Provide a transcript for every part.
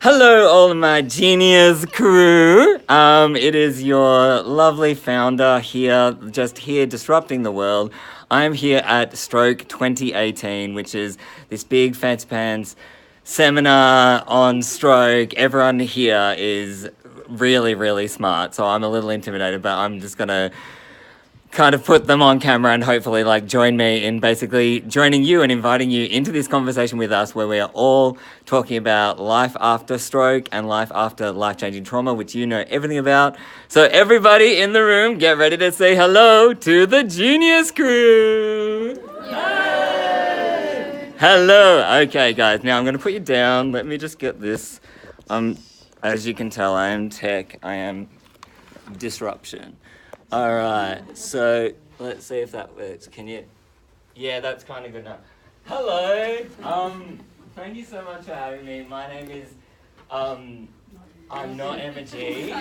Hello, all of my genius crew. It is your lovely founder here, just here disrupting the world. I'm here at Stroke 2018, which is this big fancy pants seminar on stroke. Everyone here is really, really smart, so I'm a little intimidated, but I'm just gonna kind of put them on camera and hopefully join me in basically joining you and inviting you into this conversation with us where we are all talking about life after stroke and life after life-changing trauma, which you know everything about. So everybody in the room, get ready to say hello to the Genius Crew. Yay! Hello. Okay, guys, now I'm going to put you down. Let me just get this. As you can tell, I am tech. I am disruption. All right, so let's see if that works. Can you? Yeah, that's kind of good now. Hello. Thank you so much for having me. My name is. I'm not Emma G.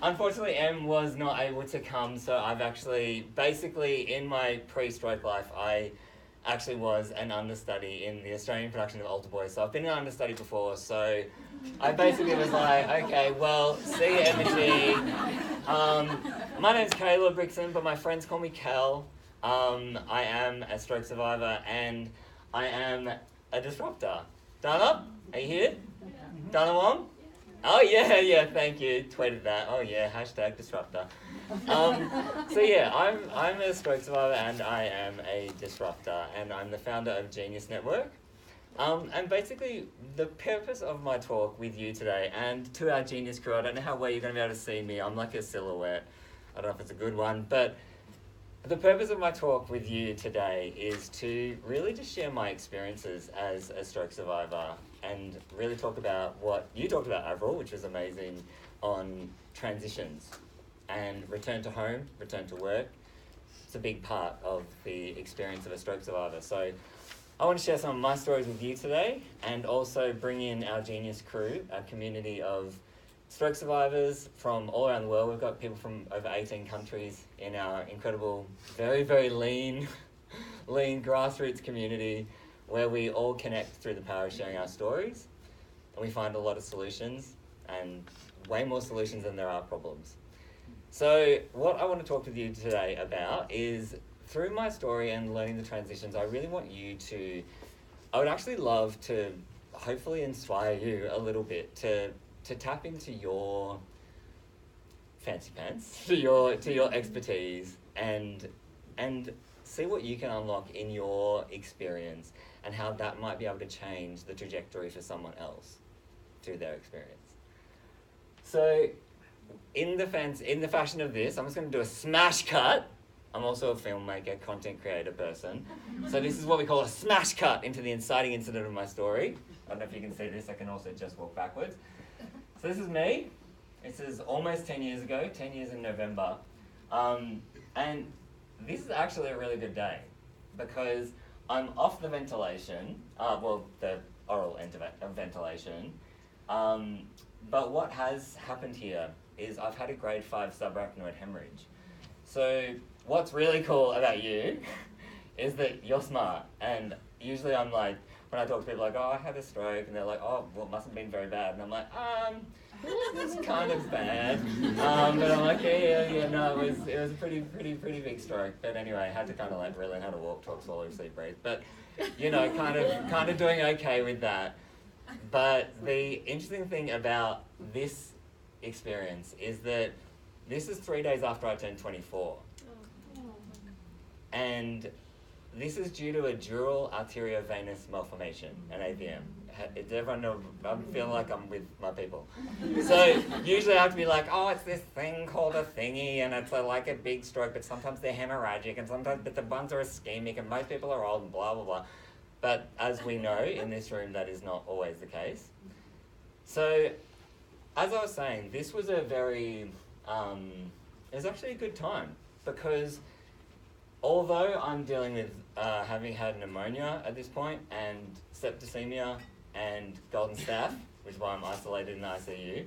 Unfortunately, Em was not able to come, so I've actually basically in my pre-stroke life, I actually was an understudy in the Australian production of Altar Boy. So I've been an understudy before, so I basically was like, okay, well, see you, Emma G. My name's Caleb Rixon, but my friends call me Cal. I am a stroke survivor and I am a disruptor. Dana, are you here? Dana Wong? Oh yeah, thank you. Tweeted that. Oh yeah, hashtag disruptor. So yeah, I'm a stroke survivor and I am a disruptor and I'm the founder of Genius Network. And basically the purpose of my talk with you today and to our Genius crew, I don't know how well you're going to be able to see me, I'm like a silhouette, I don't know if it's a good one, but the purpose of my talk with you today is to really just share my experiences as a stroke survivor and really talk about what you talked about, Avril, which was amazing, on transitions and return to home, return to work. It's a big part of the experience of a stroke survivor. So I want to share some of my stories with you today and also bring in our Genius crew, a community of stroke survivors from all around the world. We've got people from over 18 countries in our incredible, very, very lean grassroots community where we all connect through the power of sharing our stories. And we find a lot of solutions and way more solutions than there are problems. So what I want to talk with you today about is through my story and learning the transitions, I really want you to, I would actually love to hopefully inspire you a little bit to tap into your fancy pants, to your expertise and see what you can unlock in your experience and how that might be able to change the trajectory for someone else through their experience. So in the fashion of this, I'm just going to do a smash cut. I'm also a filmmaker, content creator person. So this is what we call a smash cut into the inciting incident of my story. I don't know if you can see this, I can also just walk backwards. So this is me. This is almost 10 years ago, 10 years in November. And this is actually a really good day because I'm off the ventilation, the oral ventilation. But what has happened here is I've had a grade 5 subarachnoid hemorrhage. So what's really cool about you is that you're smart. And usually I'm like, when I talk to people like, oh, I had a stroke, and they're like, oh, well, it must have been very bad. And I'm like, it's kind of bad. But I'm like, no, it was a pretty big stroke. But anyway, I had to kind of relearn how to walk, talk, swallow, sleep, breathe. But, kind of doing okay with that. But the interesting thing about this experience is that this is 3 days after I turned 24. And this is due to a dural arteriovenous malformation, an AVM. Does everyone know? I'm feeling like I'm with my people. So usually I have to be like, oh, it's this thing called a thingy, and it's like a big stroke, but sometimes they're hemorrhagic, and sometimes but the ones are ischemic, and most people are old, and blah, blah, blah. But as we know in this room, that is not always the case. So as I was saying, this was a very, it was actually a good time because although I'm dealing with having had pneumonia at this point and septicemia and golden staph, which is why I'm isolated in ICU,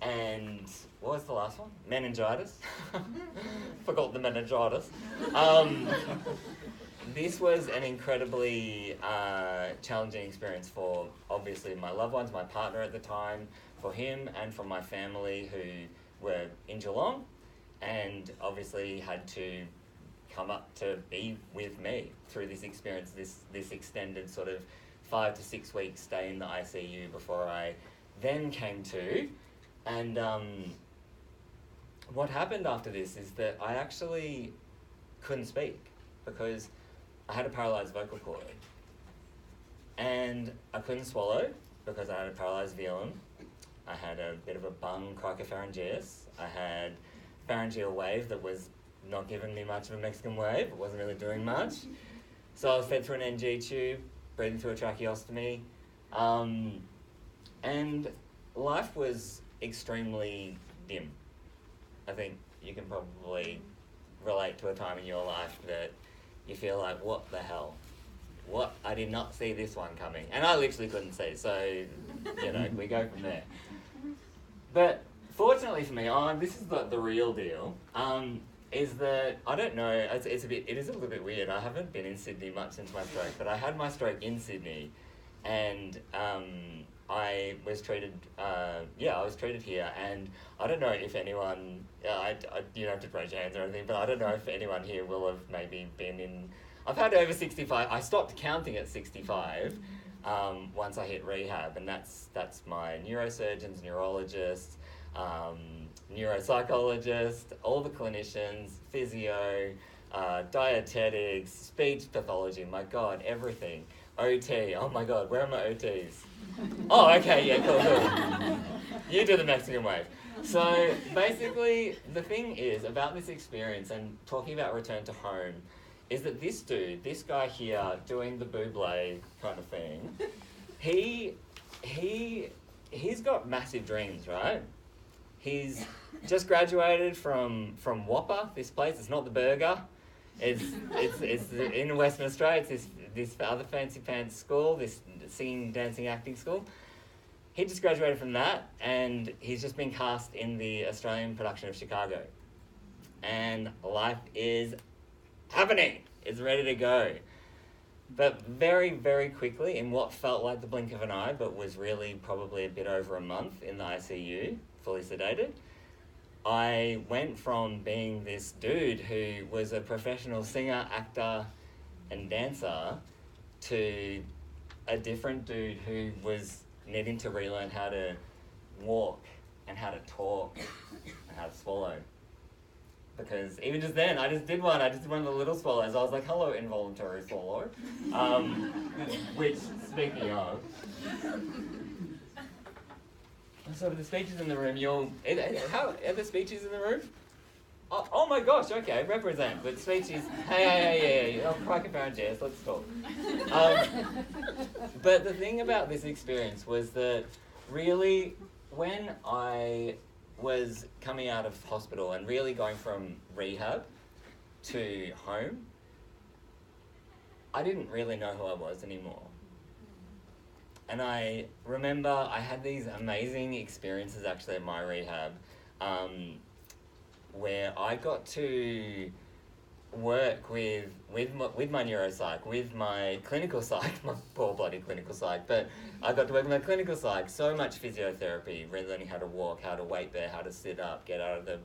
and what was the last one? Meningitis. Forgot the meningitis. this was an incredibly challenging experience for, obviously, my loved ones, my partner at the time, for him, and for my family who were in Geelong, and obviously had to come up to be with me through this experience, this extended sort of 5 to 6 week stay in the ICU before I then came to. And what happened after this is that I actually couldn't speak because I had a paralysed vocal cord. And I couldn't swallow because I had a paralysed velum. I had a bit of a bung cricopharyngitis. I had pharyngeal wave that was not giving me much of a Mexican wave. It wasn't really doing much. So I was fed through an NG tube, breathing through a tracheostomy. And life was extremely dim. I think you can probably relate to a time in your life that you feel like, what the hell? What? I did not see this one coming. And I literally couldn't see, so, we go from there. But fortunately for me, this is the real deal, is that, I don't know, it is a little bit weird. I haven't been in Sydney much since my stroke, but I had my stroke in Sydney, and I was treated, I was treated here, and I don't know if anyone, you don't have to raise your hands or anything, but I don't know if anyone here will have maybe been in, I've had over 65, I stopped counting at 65 once I hit rehab, and that's my neurosurgeons, neurologists, neuropsychologists, all the clinicians, physio, dietetics, speech pathology, my God, everything. OT, oh my God, where are my OTs? Oh, okay, yeah, cool. You do the Mexican wave. So basically, the thing is about this experience and talking about return to home is that this dude, this guy here doing the Buble kind of thing, he's got massive dreams, right? He's just graduated from Whopper, this place. It's not the burger. It's in Western Australia. It's this other fancy pants school, this singing, dancing, acting school. He just graduated from that, and he's just been cast in the Australian production of Chicago. And life is happening. It's ready to go. But very, very quickly, in what felt like the blink of an eye, but was really probably a bit over a month in the ICU, fully sedated, I went from being this dude who was a professional singer, actor, and dancer to a different dude who was needing to relearn how to walk and how to talk and how to swallow. Because even just then, I just did one of the little swallows. I was like, hello, involuntary swallow. Which, speaking of, so the speeches in the room, how are the speeches in the room? Oh my gosh, okay, represent. But speeches, hey, I'll crack a parent, yes, let's talk. But the thing about this experience was that really, when I was coming out of hospital and really going from rehab to home, I didn't really know who I was anymore. And I remember I had these amazing experiences actually in my rehab, where I got to work with my neuropsych, with my clinical psych, my poor bloody clinical psych, but I got to work with my clinical psych, so much physiotherapy, learning how to walk, how to weight bear, how to sit up, get out of the,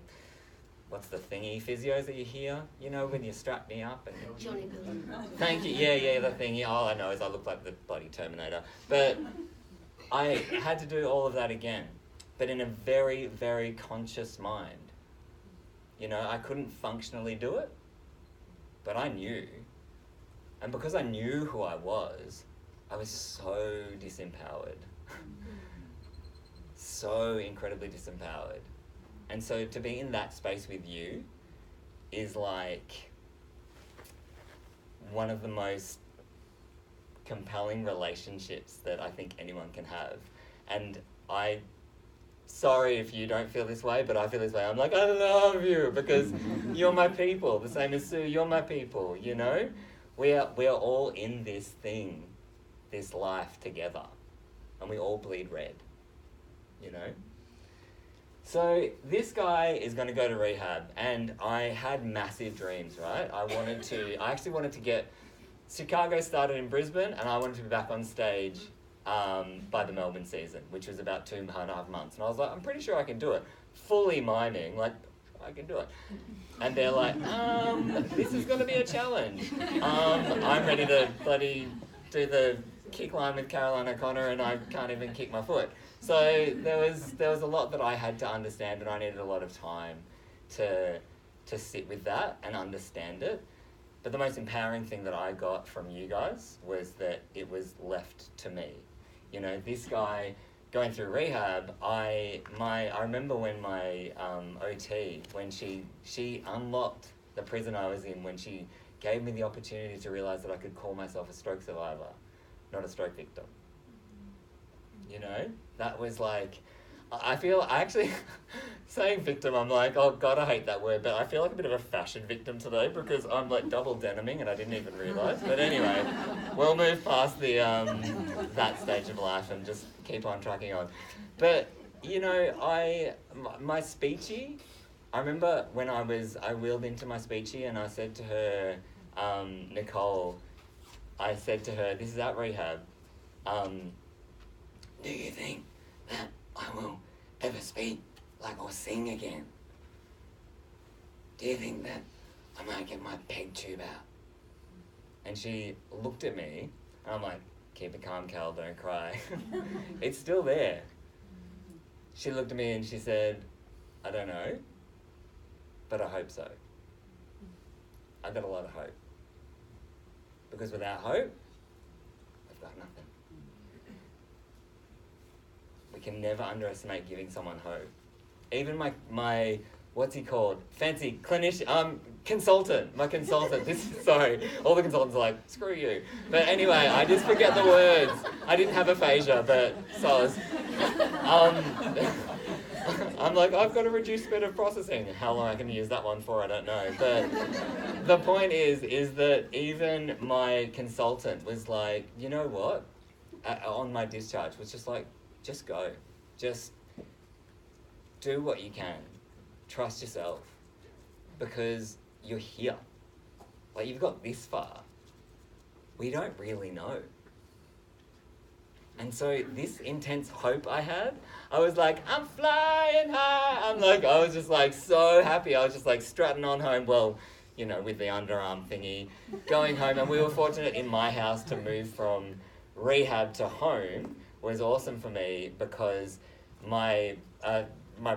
what's the thingy physios that you hear? You know, when you strap me up and... Johnny Billy. Thank you, yeah, the thing, all I know is I look like the bloody Terminator. But I had to do all of that again, but in a very, very conscious mind. You know, I couldn't functionally do it, but I knew. And because I knew who I was so disempowered. So incredibly disempowered. And so to be in that space with you is like one of the most compelling relationships that I think anyone can have. And sorry if you don't feel this way, but I feel this way. I'm like, I love you because you're my people. The same as Sue, you're my people, you know? We're all in this thing, this life together. And we all bleed red, you know? So this guy is going to go to rehab, and I had massive dreams, right? I actually wanted to get, Chicago started in Brisbane, and I wanted to be back on stage by the Melbourne season, which was about 2.5 months. And I was like, I'm pretty sure I can do it. Fully miming, like, I can do it. And they're like, this is going to be a challenge. I'm ready to bloody do the kick line with Caroline O'Connor, and I can't even kick my foot. So there was a lot that I had to understand, and I needed a lot of time to sit with that and understand it. But the most empowering thing that I got from you guys was that it was left to me. You know, this guy going through rehab, I remember when my OT, when she unlocked the prison I was in, when she gave me the opportunity to realise that I could call myself a stroke survivor, not a stroke victim. You know, that was like, I actually, saying victim, I'm like, oh God, I hate that word, but I feel like a bit of a fashion victim today because I'm like double deniming and I didn't even realise. But anyway, we'll move past the that stage of life and just keep on trucking on. But, you know, my speechy, I remember when I wheeled into my speechy and I said to her, Nicole, I said to her, this is at rehab, do you think that I will ever speak like or sing again? Do you think that I might get my peg tube out? And she looked at me, and I'm like, keep it calm, Cal, don't cry. It's still there. She looked at me and she said, I don't know, but I hope so. I got a lot of hope. Because without hope, I've got nothing. We can never underestimate giving someone hope. Even my what's he called? Fancy clinician, consultant. My consultant. Sorry, all the consultants are like, screw you. But anyway, I just forget the words. I didn't have aphasia, but soz. I'm like, I've got a reduced speed of processing. How long I can use that one for, I don't know. But the point is that even my consultant was like, you know what? On my discharge, was just like, just go. Just do what you can. Trust yourself. Because you're here. Like, you've got this far. We don't really know. And so this intense hope I had, I was like, I'm flying high. I was just like so happy. I was just like strutting on home. Well, you know, with the underarm thingy, going home. And we were fortunate in my house to move from rehab to home was awesome for me because my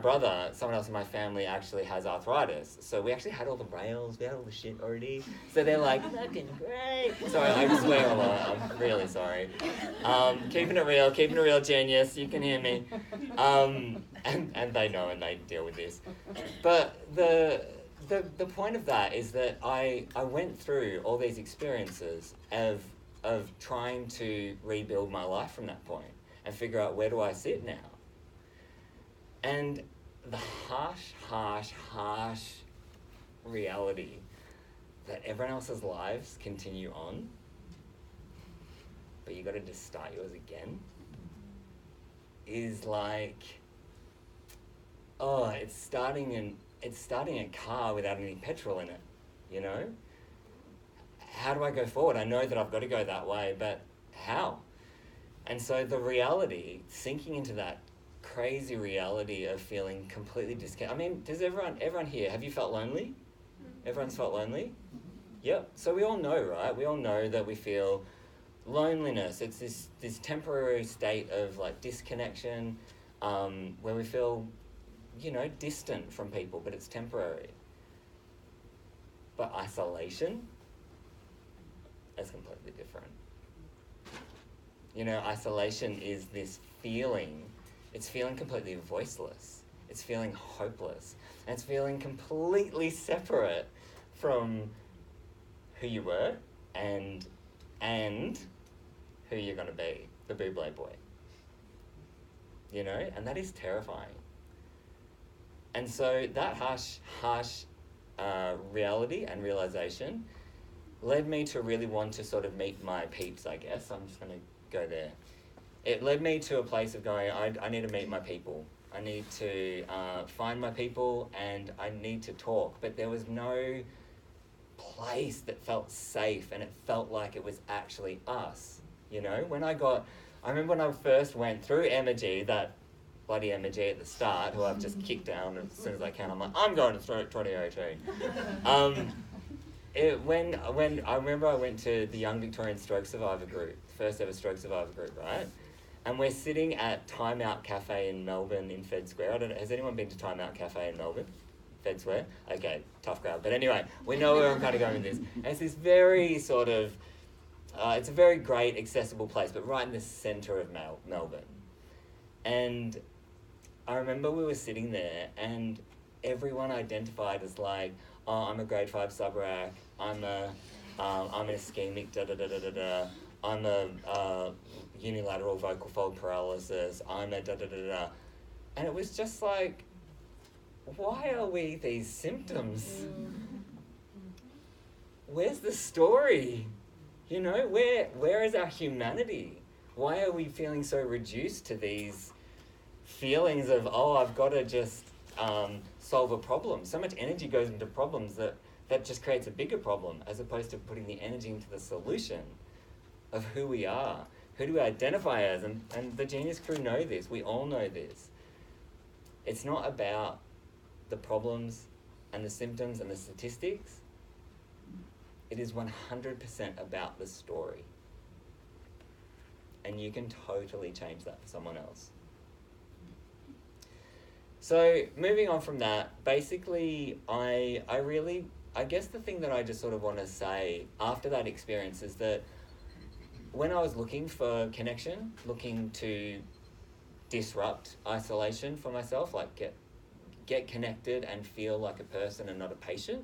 brother, someone else in my family actually has arthritis. So we actually had all the rails, we had all the shit already. So they're like, fucking great. Sorry, I swear a lot, I'm really sorry. Keeping it real, genius, you can hear me. And they know and they deal with this. But the point of that is that I went through all these experiences of trying to rebuild my life from that point and figure out where do I sit now. And the harsh reality that everyone else's lives continue on, but you got to just start yours again, is like, oh, it's starting a car without any petrol in it, you know? How do I go forward? I know that I've got to go that way, but how? And so the reality, sinking into that crazy reality of feeling completely disconnected. I mean, does everyone here, have you felt lonely? Everyone's felt lonely? Yep. So we all know, right? We all know that we feel loneliness. It's this temporary state of like disconnection, where we feel, you know, distant from people, but it's temporary. But isolation is completely different. You know, isolation is this feeling. It's feeling completely voiceless. It's feeling hopeless. And it's feeling completely separate from who you were and who you're going to be, the Buble boy. You know, and that is terrifying. And so that harsh reality and realization led me to really want to sort of meet my peeps, I guess. I'm just going to go there. It led me to a place of going, I need to meet my people. I need to find my people, and I need to talk. But there was no place that felt safe, and it felt like it was actually us. You know, I remember when I first went through Emoji, that bloody Emoji at the start, who I've just kicked down as soon as I can. I'm like, I'm going to Stroke 2018. When I remember I went to the Young Victorian Stroke Survivor group, first ever Stroke Survivor group, right? And we're sitting at Time Out Cafe in Melbourne in Fed Square. I don't know, has anyone been to Time Out Cafe in Melbourne? Fed Square? Okay, tough crowd. But anyway, we know where I'm kind of going with this. And it's this very sort of, it's a very great, accessible place, but right in the centre of Melbourne. And I remember we were sitting there and everyone identified as like, oh, I'm a grade 5 subrac, I'm an ischemic, da-da-da-da-da-da, I'm a unilateral vocal fold paralysis, I'm a da-da-da-da-da. And it was just like, why are we these symptoms? Where's the story? You know, where is our humanity? Why are we feeling so reduced to these feelings of, oh, I've got to just solve a problem? So much energy goes into problems that just creates a bigger problem, as opposed to putting the energy into the solution of who we are, who do we identify as, and the Genius crew know this, we all know this. It's not about the problems and the symptoms and the statistics. It is 100% about the story. And you can totally change that for someone else. So moving on from that, basically I guess the thing that I just sort of want to say after that experience is that when I was looking for connection, looking to disrupt isolation for myself, like get connected and feel like a person and not a patient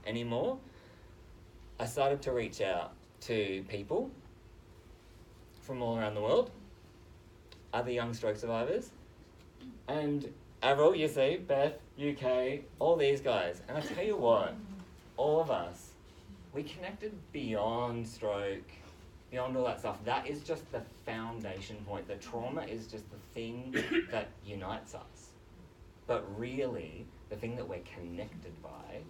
anymore, I started to reach out to people from all around the world, other young stroke survivors, and Avril, you see, Beth, UK, all these guys. And I tell you what, all of us, we connected beyond stroke, beyond all that stuff. That is just the foundation point. The trauma is just the thing that unites us. But really, the thing that we're connected by,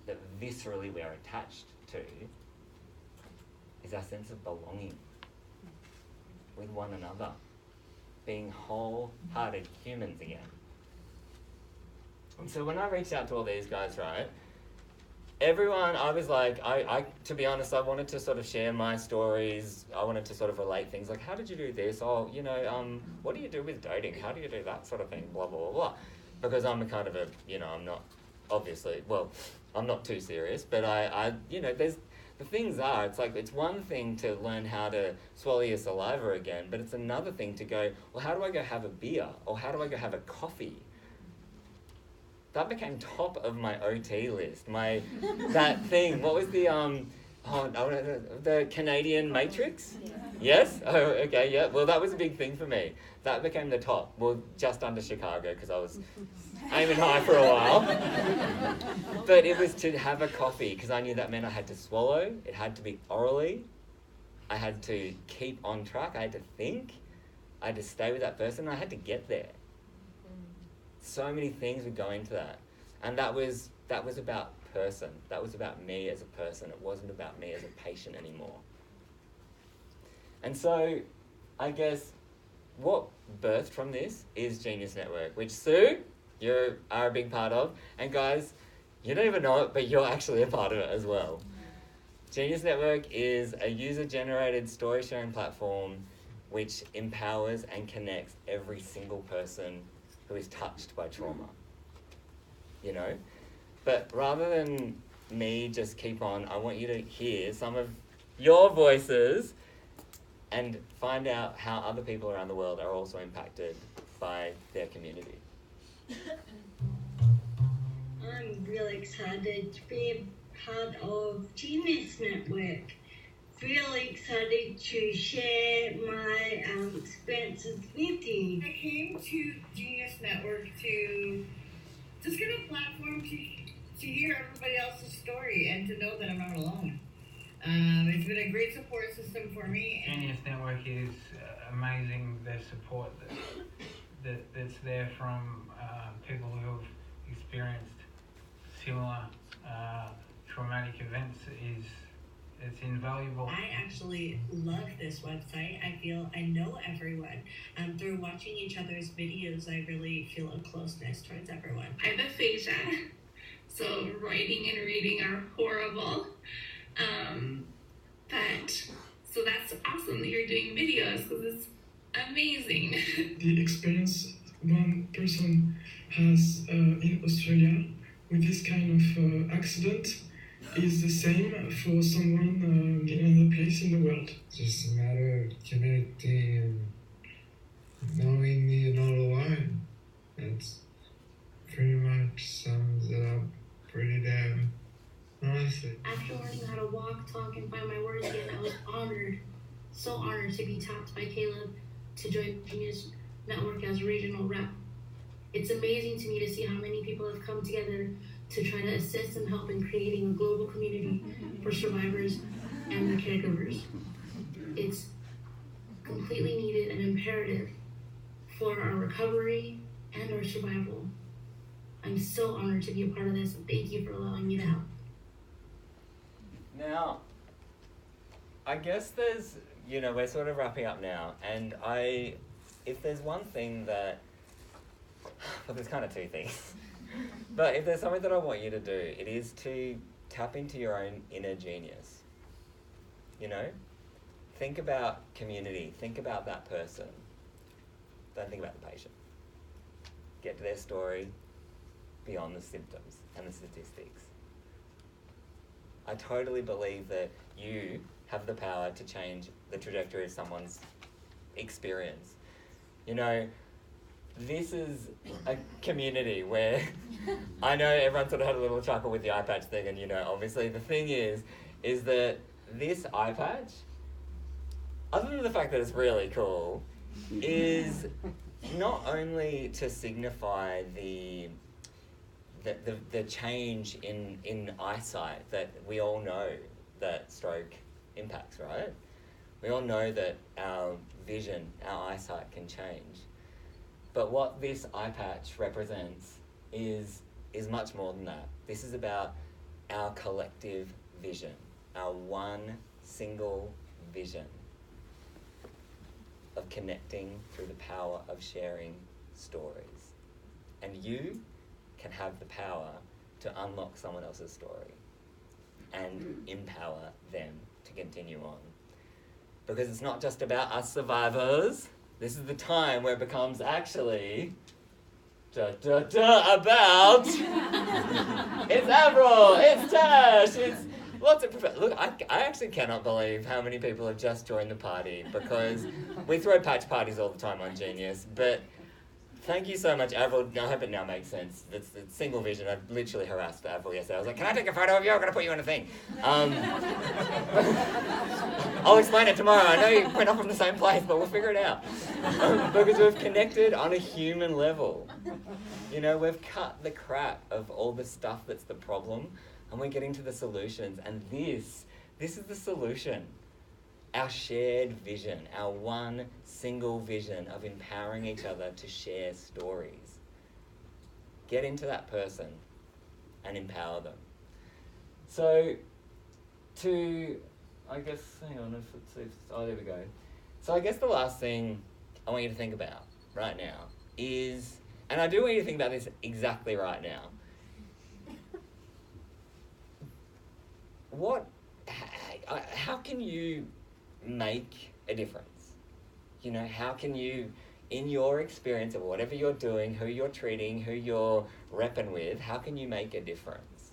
that viscerally we're attached to, is our sense of belonging with one another, being wholehearted humans again. And so when I reached out to all these guys, right, everyone, I was like, I to be honest, I wanted to sort of share my stories. I wanted to sort of relate things like, how did you do this? Oh, you know, what do you do with dating? How do you do that sort of thing? Blah, blah, blah, blah. Because I'm a kind of a, you know, I'm not, obviously, well, I'm not too serious, but I you know, the things are, it's like, it's one thing to learn how to swallow your saliva again, but it's another thing to go, well, how do I go have a beer? Or how do I go have a coffee? That became top of my OT list. That thing, what was the Canadian Matrix? Yes? Oh, okay, yeah. Well, that was a big thing for me. That became the top. Well, just under Chicago, because I was aiming high for a while. But it was to have a coffee, because I knew that meant I had to swallow. It had to be orally. I had to keep on track. I had to think. I had to stay with that person. I had to get there. So many things would go into that. And that was about person. That was about me as a person. It wasn't about me as a patient anymore. And so, I guess, what birthed from this is Genius Network, which Sue, you are a big part of. And guys, you don't even know it, but you're actually a part of it as well. Genius Network is a user-generated story sharing platform which empowers and connects every single person who is touched by trauma, you know? But rather than me just keep on, I want you to hear some of your voices and find out how other people around the world are also impacted by their community. I'm really excited to be a part of Genius Network. Really excited to share my experiences with you. I came to Genius Network to just get a platform to hear everybody else's story and to know that I'm not alone. It's been a great support system for me. Genius Network is amazing. The support that's there from people who have experienced similar traumatic events it's invaluable. I actually love this website. I feel I know everyone. Through watching each other's videos, I really feel a closeness towards everyone. I have aphasia, so writing and reading are horrible. So that's awesome that you're doing videos because it's amazing. The experience one person has in Australia with this kind of accident is the same for someone in another place in the world. Just a matter of connecting and knowing you're not alone. That's pretty much sums it up pretty damn nicely. After learning how to walk, talk, and find my words again, I was honored, so honored to be tapped by Caleb to join Genius Network as regional rep. It's amazing to me to see how many people have come together to try to assist and help in creating a global community for survivors and their caregivers. It's completely needed and imperative for our recovery and our survival. I'm so honored to be a part of this, and thank you for allowing me to help. Now, I guess there's, we're sort of wrapping up now, and if there's one thing that, well, there's kind of two things, but if there's something that I want you to do, it is to tap into your own inner genius. Think about community, think about that person, don't think about the patient. Get to their story beyond the symptoms and the statistics. I totally believe that you have the power to change the trajectory of someone's experience. This is a community where I know everyone sort of had a little chuckle with the eye patch thing, and obviously the thing is that this eye patch, other than the fact that it's really cool, is not only to signify the change in eyesight that we all know that stroke impacts, right? We all know that our vision, our eyesight can change. But what this eye patch represents is much more than that. This is about our collective vision, our one single vision of connecting through the power of sharing stories. And you can have the power to unlock someone else's story and empower them to continue on. Because it's not just about us survivors. This is the time where it becomes actually about it's Avril, it's Tash, it's lots of look. I actually cannot believe how many people have just joined the party, because we throw patch parties all the time on Genius. But thank you so much, Avril. I hope it now makes sense. It's single vision. I literally harassed Avril yesterday. I was like, "Can I take a photo of you? I'm going to put you in a thing." I'll explain it tomorrow. I know we're not from the same place, but we'll figure it out. Because we've connected on a human level. We've cut the crap of all the stuff that's the problem, and we're getting to the solutions. And this is the solution. Our shared vision, our one single vision of empowering each other to share stories. Get into that person and empower them. So, hang on, let's see. Oh, there we go. So I guess the last thing I want you to think about right now is, and I do want you to think about this exactly right now. How can you make a difference? How can you, in your experience of whatever you're doing, who you're treating, who you're repping with, how can you make a difference?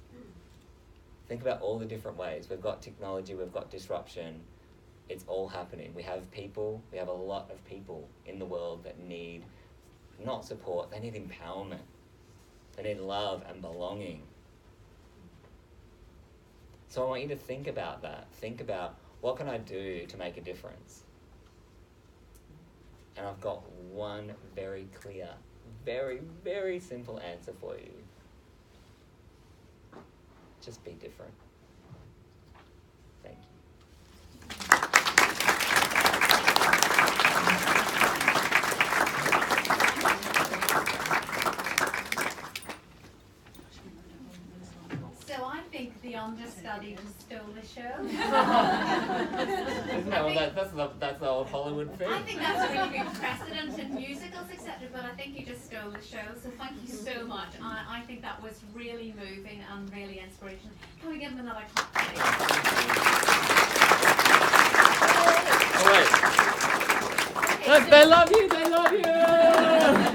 Think about all the different ways. We've got technology, we've got disruption. It's all happening. We have a lot of people in the world that need not support, they need empowerment. They need love and belonging. So I want you to think about that. Think about, what can I do to make a difference? And I've got one very clear, very, very simple answer for you. Just be different. Thank you. understudy just stole the show. Isn't that, well, that's the old Hollywood thing. I think that's a really good precedent in musicals, etc. But I think you just stole the show. So thank you so much. I think that was really moving and really inspirational. Can we give them another clap? All right. They love you.